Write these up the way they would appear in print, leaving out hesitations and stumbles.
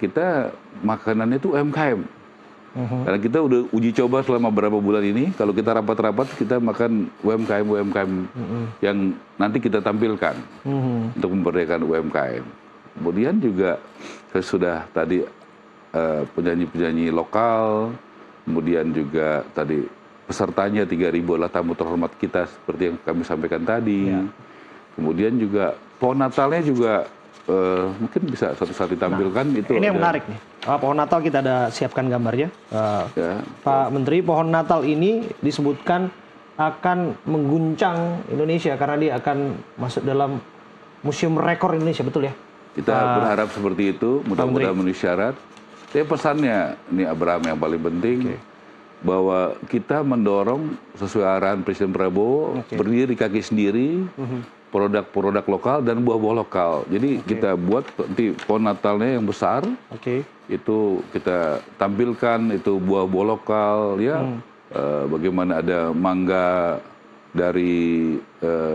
kita makanannya itu UMKM. Karena kita udah uji coba selama beberapa bulan ini, kalau kita rapat-rapat kita makan UMKM yang nanti kita tampilkan untuk memberdayakan UMKM. Kemudian juga sudah tadi penyanyi-penyanyi lokal, kemudian juga tadi pesertanya 3.000 adalah tamu terhormat kita seperti yang kami sampaikan tadi. Kemudian juga pohon Natalnya juga mungkin bisa suatu saat ditampilkan. Itu ini yang menarik nih. Pohon Natal kita ada siapkan gambarnya. Pak Menteri, pohon Natal ini disebutkan akan mengguncang Indonesia karena dia akan masuk dalam Museum Rekor Indonesia, betul ya? Kita berharap seperti itu, mudah-mudahan memenuhi syarat. Tapi pesannya, ini Abraham yang paling penting, bahwa kita mendorong sesuai arahan Presiden Prabowo, berdiri di kaki sendiri, produk-produk lokal dan buah-buah lokal. Jadi kita buat nanti pohon Natalnya yang besar, itu kita tampilkan itu buah-buah lokal, ya. Bagaimana ada mangga dari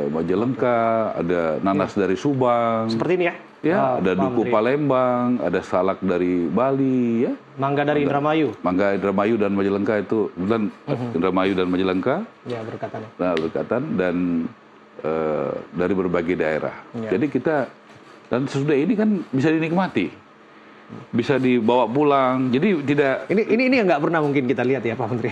Majalengka, ada nanas dari Subang. Seperti ini ya? Ya, ada duku Palembang, ada salak dari Bali, ya. Mangga dari Indramayu. Mangga Indramayu dan Majalengka itu, kemudian Indramayu dan Majalengka. Ya, berdekatan. Nah, berdekatan dan dari berbagai daerah. Jadi kita, dan sesudah ini kan bisa dinikmati, bisa dibawa pulang. Jadi tidak. Ini yang nggak pernah mungkin kita lihat ya Pak Menteri.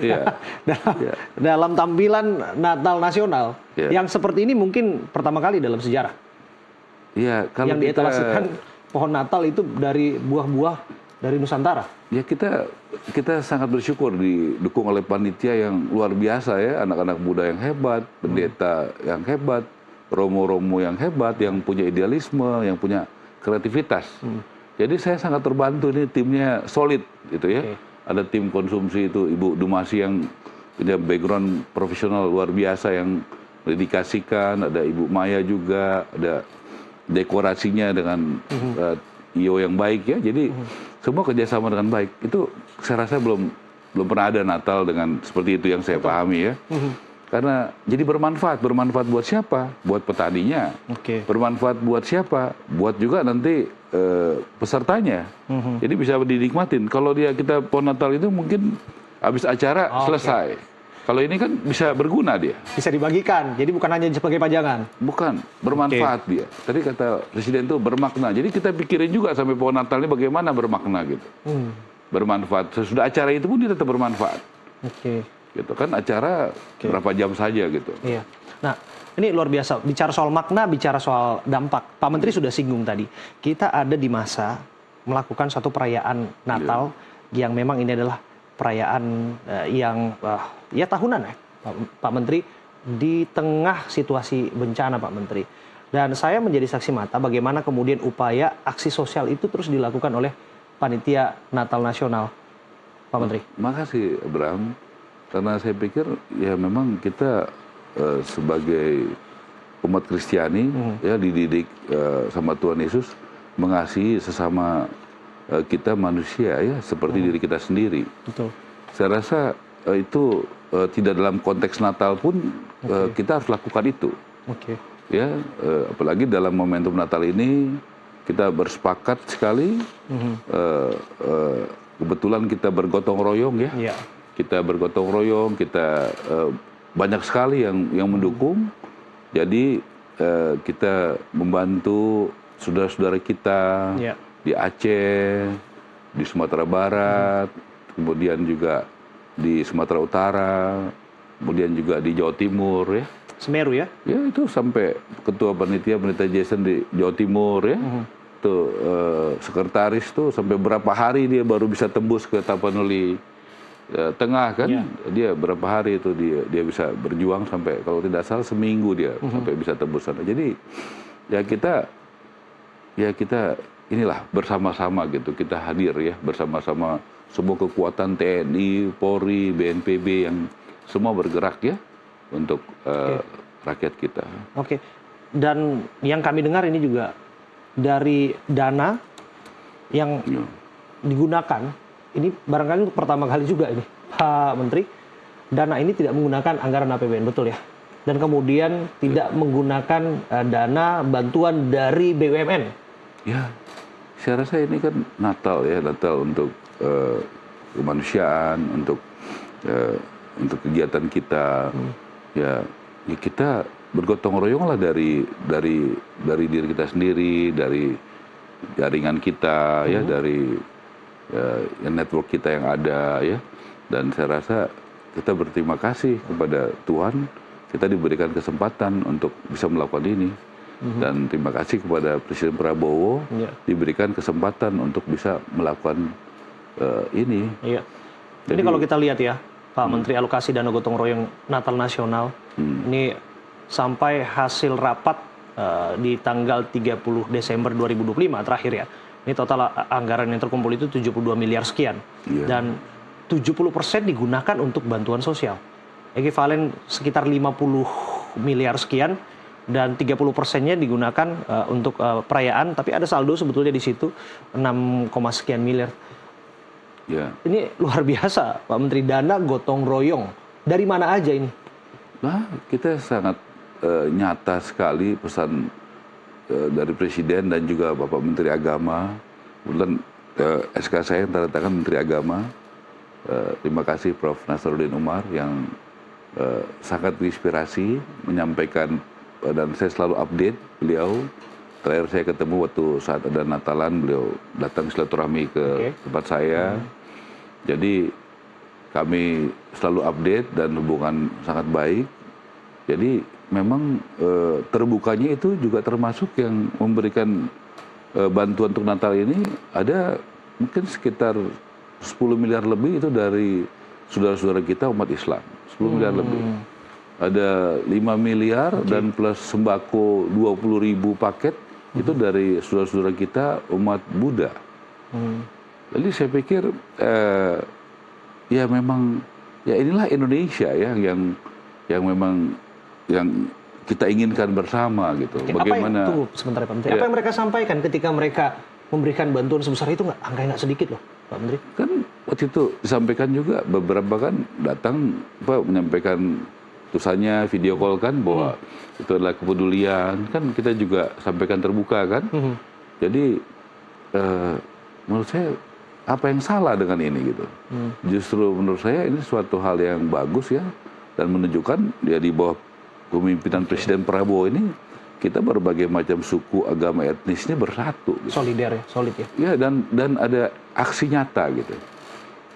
Dalam tampilan Natal nasional yang seperti ini mungkin pertama kali dalam sejarah. Iya, kalau yang dietalasikan pohon Natal itu dari buah-buah dari Nusantara. Ya, kita sangat bersyukur didukung oleh panitia yang luar biasa, ya, anak-anak muda yang hebat, pendeta yang hebat, romo-romo yang hebat, yang punya idealisme, yang punya kreativitas. Jadi saya sangat terbantu, ini timnya solid gitu ya. Ada tim konsumsi itu Ibu Dumasi yang punya background profesional luar biasa yang dedikasikan, ada Ibu Maya juga, ada dekorasinya dengan IO yang baik, ya. Jadi semua kerjasama dengan baik. Itu saya rasa belum pernah ada Natal dengan seperti itu yang saya pahami, ya. Karena jadi bermanfaat buat siapa? Buat petaninya. Bermanfaat buat siapa? Buat juga nanti pesertanya. Jadi bisa dinikmatin. Kalau kita pohon Natal itu mungkin habis acara selesai. Kalau ini kan bisa berguna dia. Bisa dibagikan, jadi bukan hanya sebagai pajangan. Bukan, bermanfaat dia. Tadi kata Presiden itu bermakna. Jadi kita pikirin juga sampai pohon Natal ini bagaimana bermakna gitu. Bermanfaat. Sesudah acara itu pun dia tetap bermanfaat. Gitu kan, acara berapa jam saja gitu. Iya. Nah, ini luar biasa. Bicara soal makna, bicara soal dampak. Pak Menteri sudah singgung tadi. Kita ada di masa melakukan suatu perayaan Natal yang memang ini adalah perayaan yang ya tahunan, ya Pak Menteri, di tengah situasi bencana, Pak Menteri. Dan saya menjadi saksi mata bagaimana kemudian upaya aksi sosial itu terus dilakukan oleh panitia Natal Nasional, Pak Menteri. Makasih Abraham, karena saya pikir ya memang kita sebagai umat Kristiani ya dididik sama Tuhan Yesus mengasihi sesama kita manusia, ya, seperti diri kita sendiri. Betul. Saya rasa itu tidak dalam konteks Natal pun kita harus lakukan itu. Ya, apalagi dalam momentum Natal ini kita bersepakat sekali. Kebetulan kita bergotong royong, ya. Kita bergotong royong, kita banyak sekali yang mendukung. Jadi kita membantu saudara-saudara kita. Di Aceh, di Sumatera Barat, kemudian juga di Sumatera Utara, kemudian juga di Jawa Timur, ya. Semeru, ya? Ya, itu sampai ketua panitia Jason di Jawa Timur, ya. Tuh sekretaris tuh sampai berapa hari dia baru bisa tembus ke Tapanuli Tengah, kan? Dia berapa hari itu dia bisa berjuang sampai, kalau tidak salah seminggu dia sampai bisa tembus sana. Jadi ya kita inilah bersama-sama gitu, kita hadir, ya, bersama-sama semua kekuatan TNI, Polri, BNPB yang semua bergerak, ya, untuk rakyat kita. Dan yang kami dengar ini juga dari dana yang digunakan, ini barangkali untuk pertama kali juga ini, Pak Menteri, dana ini tidak menggunakan anggaran APBN, betul ya? Dan kemudian tidak menggunakan dana bantuan dari BUMN. Ya, saya rasa ini kan Natal ya, Natal untuk kemanusiaan, untuk kegiatan kita. Ya, ya kita bergotong royong lah dari diri kita sendiri, dari jaringan kita, ya, dari network kita yang ada, ya. Dan saya rasa kita berterima kasih kepada Tuhan, kita diberikan kesempatan untuk bisa melakukan ini. Dan terima kasih kepada Presiden Prabowo, diberikan kesempatan untuk bisa melakukan ini. Iya. Jadi kalau kita lihat ya, Pak Menteri, alokasi dana gotong royong Natal Nasional, ini sampai hasil rapat di tanggal 30 Desember 2025 terakhir ya. Ini total anggaran yang terkumpul itu 72 miliar sekian. Dan 70% digunakan untuk bantuan sosial. Ekivalen sekitar 50 miliar sekian, dan 30%-nya digunakan untuk perayaan, tapi ada saldo sebetulnya di situ 6, sekian miliar. Ini luar biasa, Pak Menteri, dana gotong royong. Dari mana aja ini? Nah, kita sangat nyata sekali pesan dari Presiden dan juga Bapak Menteri Agama. Kebetulan SK saya yang tanda tangan Menteri Agama. Terima kasih Prof. Nasaruddin Umar yang sangat menginspirasi, menyampaikan, dan saya selalu update beliau. Terakhir saya ketemu waktu saat ada Natalan, beliau datang silaturahmi ke tempat saya. Jadi kami selalu update dan hubungan sangat baik. Jadi memang terbukanya itu juga termasuk yang memberikan bantuan untuk Natal ini ada mungkin sekitar 10 miliar lebih itu dari saudara-saudara kita umat Islam. 10 miliar lebih. Ada 5 miliar dan plus sembako 20.000 paket itu dari saudara-saudara kita umat Buddha. Jadi saya pikir ya memang ya inilah Indonesia ya yang memang yang kita inginkan bersama gitu. Bagaimana? Tunggu sebentar Pak Menteri. Apa yang mereka sampaikan ketika mereka memberikan bantuan sebesar itu? Angkanya nggak sedikit loh, Pak Menteri. Kan waktu itu disampaikan juga, beberapa kan datang menyampaikan tulisannya, video call kan bahwa itu adalah kepedulian, kan kita juga sampaikan terbuka kan. Jadi menurut saya apa yang salah dengan ini gitu? Justru menurut saya ini suatu hal yang bagus ya, dan menunjukkan dia di bawah kepemimpinan Presiden Prabowo ini kita berbagai macam suku, agama, etnis ini bersatu. Gitu. Solider ya, solid ya. Ya, dan ada aksi nyata gitu.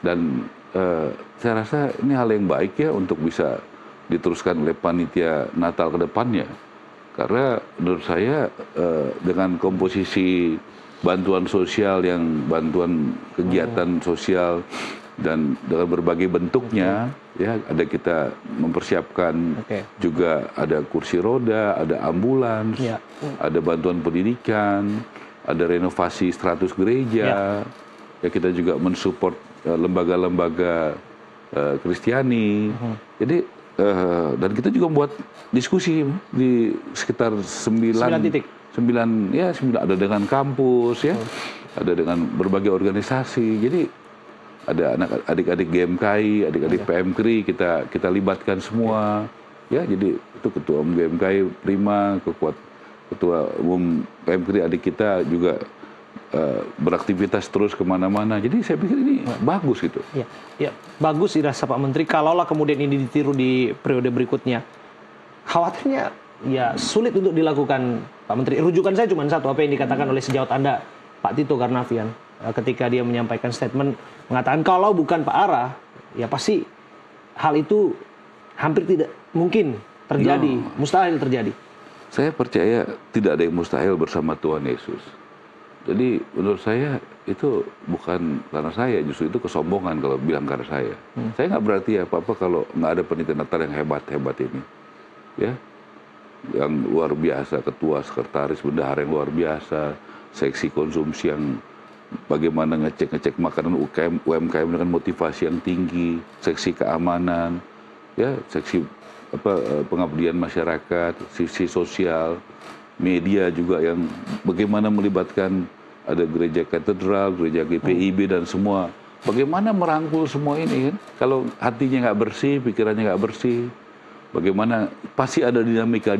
Dan saya rasa ini hal yang baik ya untuk bisa diteruskan oleh panitia Natal ke depannya. Karena menurut saya dengan komposisi bantuan sosial yang bantuan kegiatan sosial dan dengan berbagai bentuknya, ya ada kita mempersiapkan juga ada kursi roda, ada ambulans, ada bantuan pendidikan, ada renovasi 100 gereja, ya kita juga mensupport lembaga-lembaga Kristiani. Jadi dan kita juga membuat diskusi di sekitar 9 titik. 9 ada dengan kampus ya, ada dengan berbagai organisasi. Jadi ada adik-adik GMKI, adik-adik PMKRI kita libatkan semua. Ya, jadi itu ketua umum GMKI Prima, ketua umum PMKRI adik kita juga beraktivitas terus kemana-mana. Jadi saya pikir ini bagus gitu. Ya, bagus dirasa Pak Menteri. Kalaulah kemudian ini ditiru di periode berikutnya, khawatirnya ya sulit untuk dilakukan Pak Menteri. Rujukan saya cuma satu, apa yang dikatakan oleh sejawat Anda, Pak Tito Karnavian, ketika dia menyampaikan statement mengatakan kalau bukan Pak Ara, ya pasti hal itu hampir tidak mungkin terjadi, mustahil terjadi. Saya percaya tidak ada yang mustahil bersama Tuhan Yesus. Jadi menurut saya itu bukan karena saya, justru itu kesombongan kalau bilang karena saya. Saya nggak berarti apa-apa kalau nggak ada panitia Natal yang hebat-hebat ini. Ya, yang luar biasa, ketua, sekretaris, bendahara yang luar biasa, seksi konsumsi yang bagaimana ngecek makanan UMKM dengan motivasi yang tinggi, seksi keamanan, ya, seksi pengabdian masyarakat, sisi sosial, media juga yang bagaimana melibatkan ada gereja katedral, gereja GPIB dan semua. Bagaimana merangkul semua ini kan? Kalau hatinya nggak bersih, pikirannya nggak bersih, bagaimana pasti ada dinamika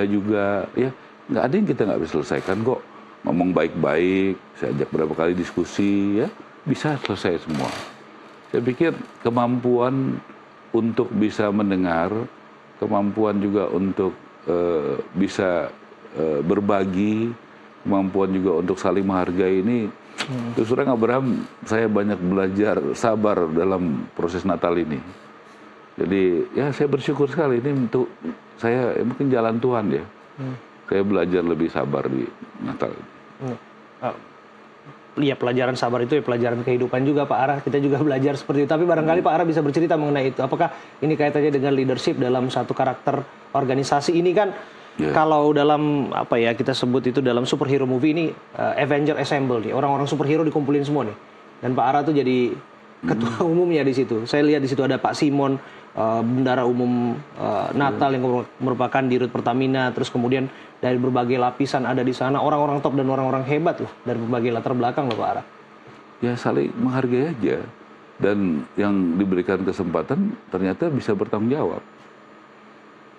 juga, ya nggak ada yang kita nggak bisa selesaikan kok. ngomong baik-baik, saya ajak berapa kali diskusi, ya bisa selesai semua. Saya pikir kemampuan untuk bisa mendengar, kemampuan juga untuk bisa berbagi, kemampuan juga untuk saling menghargai ini. Terus terang Abraham, saya banyak belajar sabar dalam proses Natal ini. Jadi ya saya bersyukur sekali ini untuk saya mungkin jalan Tuhan ya. Saya belajar lebih sabar di Natal. Iya, pelajaran sabar itu ya pelajaran kehidupan juga Pak Ara. Kita juga belajar seperti itu. Tapi barangkali Pak Ara bisa bercerita mengenai itu. Apakah ini kaitannya dengan leadership dalam satu karakter organisasi ini kan? Kalau dalam apa ya kita sebut itu dalam superhero movie ini Avenger Assemble nih. Orang-orang superhero dikumpulin semua nih. Dan Pak Ara tuh jadi ketua umumnya di situ. Saya lihat di situ ada Pak Simon, bendara umum Natal yang merupakan dirut Pertamina, terus kemudian dari berbagai lapisan ada di sana orang-orang top dan orang-orang hebat loh dari berbagai latar belakang loh Pak Ara. Ya saling menghargai aja, dan yang diberikan kesempatan ternyata bisa bertanggung jawab.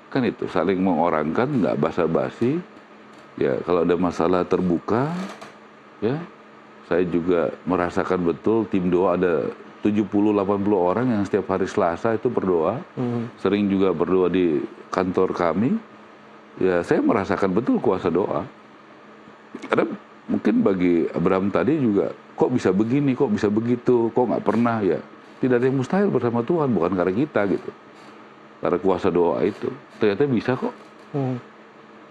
Kan itu saling mengorangkan, nggak basa-basi. Ya kalau ada masalah terbuka, ya saya juga merasakan betul tim doa ada 70-80 orang yang setiap hari Selasa itu berdoa. Sering juga berdoa di kantor kami. Ya saya merasakan betul kuasa doa. Karena mungkin bagi Abraham tadi juga, kok bisa begini, kok bisa begitu, kok nggak pernah ya. Tidak ada yang mustahil bersama Tuhan, bukan karena kita gitu. Karena kuasa doa itu. Ternyata bisa kok.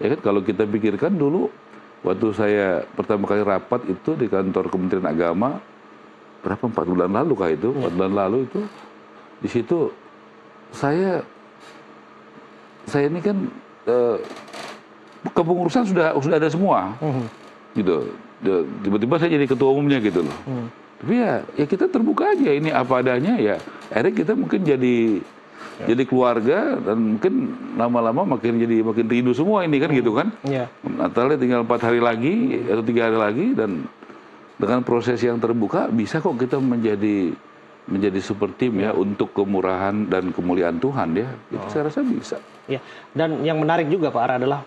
Ya kan kalau kita pikirkan dulu, waktu saya pertama kali rapat itu di kantor Kementerian Agama, berapa 4 bulan lalu kah itu? 4 bulan lalu itu di situ saya ini kan kepengurusan sudah ada semua. Gitu. Tiba-tiba saya jadi ketua umumnya gitu loh. Tapi ya kita terbuka aja, ini apa adanya ya. Akhirnya kita mungkin jadi keluarga, dan mungkin lama-lama makin rindu semua ini kan gitu kan. Natalnya tinggal 4 hari lagi atau 3 hari lagi, dan dengan proses yang terbuka bisa kok kita menjadi super tim ya untuk kemurahan dan kemuliaan Tuhan ya. Itu saya rasa bisa. Ya, dan yang menarik juga Pak Ara adalah